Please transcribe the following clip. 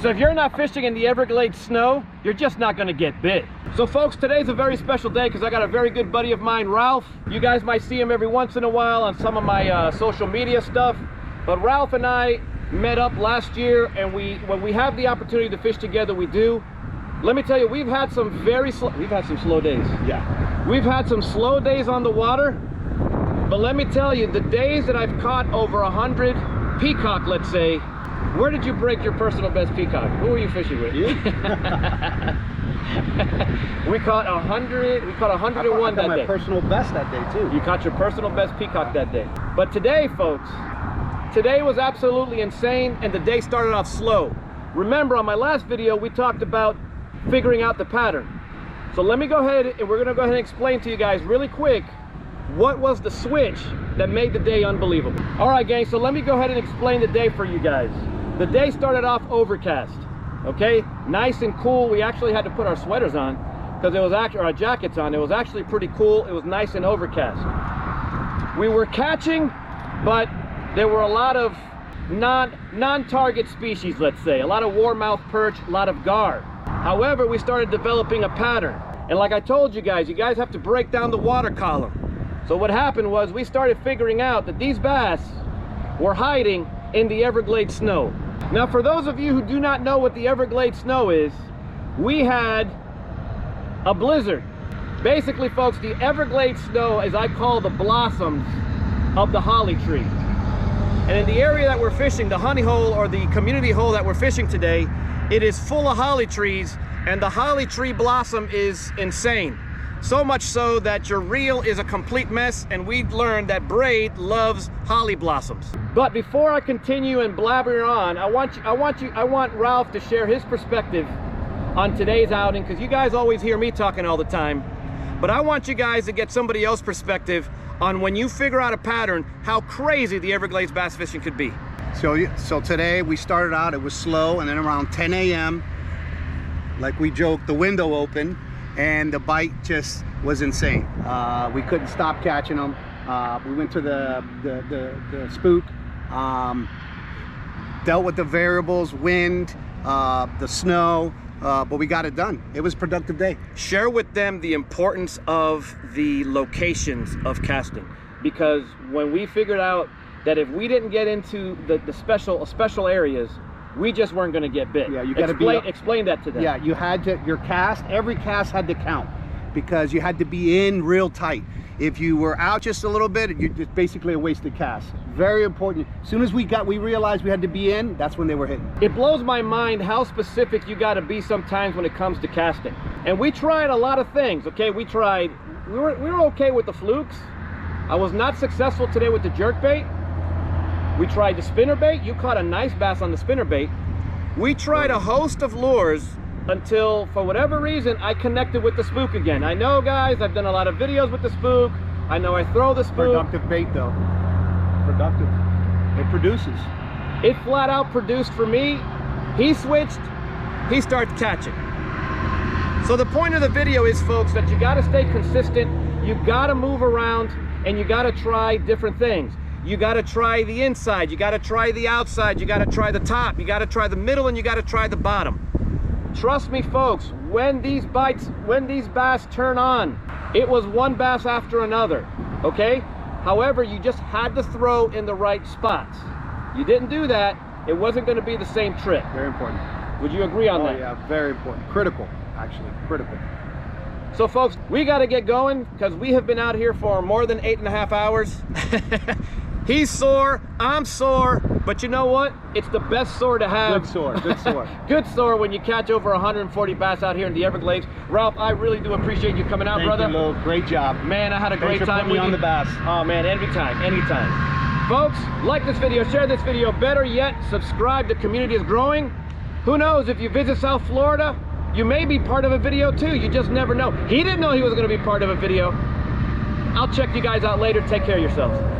So if you're not fishing in the Everglades snow, you're just not gonna get bit. So folks, today's a very special day because I got a very good buddy of mine, Ralph. You guys might see him every once in a while on some of my social media stuff. But Ralph and I met up last year, and when we have the opportunity to fish together, we do. Let me tell you, we've had some slow days. Yeah. We've had some slow days on the water, but let me tell you, the days that I've caught over 100 peacock, let's say. Where did you break your personal best peacock? Who were you fishing with? You? We caught 100. We caught 101 that day. My personal best that day too. You caught your personal best peacock that day. But today, folks, today was absolutely insane, and the day started off slow. Remember, on my last video, we talked about figuring out the pattern. So let me go ahead, and we're going to go ahead and explain to you guys really quick what was the switch that made the day unbelievable. All right, gang, so let me go ahead and explain the day for you guys. The day started off overcast, okay? Nice and cool. We actually had to put our sweaters on because it was actually, or our jackets on. It was actually pretty cool. It was nice and overcast. We were catching, but there were a lot of non-target species, let's say. A lot of warmouth perch, a lot of gar. However, we started developing a pattern. And like I told you guys have to break down the water column. So what happened was we started figuring out that these bass were hiding in the Everglades snow. Now, for those of you who do not know what the Everglades snow is, we had a blizzard. Basically, folks, the Everglades snow, as I call the blossoms of the holly tree. And in the area that we're fishing, the honey hole or the community hole that we're fishing today, it is full of holly trees, and the holly tree blossom is insane. So much so that your reel is a complete mess, and we learned that braid loves holly blossoms. But before I continue and blabber on, I want Ralph to share his perspective on today's outing, because you guys always hear me talking all the time. But I want you guys to get somebody else's perspective on when you figure out a pattern, how crazy the Everglades bass fishing could be. So today we started out, it was slow, and then around 10 a.m., like we joked, the window opened, and the bite just was insane. We couldn't stop catching them. We went to the spook, dealt with the variables, wind, the snow, but we got it done. It was a productive day. Share with them the importance of the locations of casting, because when we figured out that if we didn't get into the special areas, we just weren't going to get bit. Yeah, you got to explain that to them. Yeah, you had to, every cast had to count, because you had to be in real tight. If you were out just a little bit, you just basically a wasted cast. Very important. As soon as we realized we had to be in, that's when they were hitting. It blows my mind how specific you got to be sometimes when it comes to casting. And we tried a lot of things. Okay, we were okay with the flukes. I was not successful today with the jerkbait. We tried the spinnerbait. You caught a nice bass on the spinnerbait. We tried a host of lures until, for whatever reason, I connected with the spook again. I know, guys, I've done a lot of videos with the spook. I know I throw the spook. Productive bait, though. Productive. It produces. It flat out produced for me. He switched. He started catching. So the point of the video is, folks, that you got to stay consistent. You got to move around, and you got to try different things. You got to try the inside, you got to try the outside, you got to try the top, you got to try the middle, and you got to try the bottom. Trust me, folks, when these bass turn on, it was one bass after another, okay? However, you just had to throw in the right spots. You didn't do that, it wasn't going to be the same trip. Very important. Would you agree on that? Oh yeah, very important. Critical, actually, critical. So folks, we got to get going because we have been out here for more than 8.5 hours. He's sore, I'm sore, but you know what? It's the best sore to have. Good sore, good sore. Good sore when you catch over 140 bass out here in the Everglades. Ralph, I really do appreciate you coming out, brother. Thank you, Lou. Great job. Man, I had a great time with you. On the bass. Oh man, anytime. Folks, like this video, share this video. Better yet, subscribe. The community is growing. Who knows, if you visit South Florida, you may be part of a video too. You just never know. He didn't know he was going to be part of a video. I'll check you guys out later. Take care of yourselves.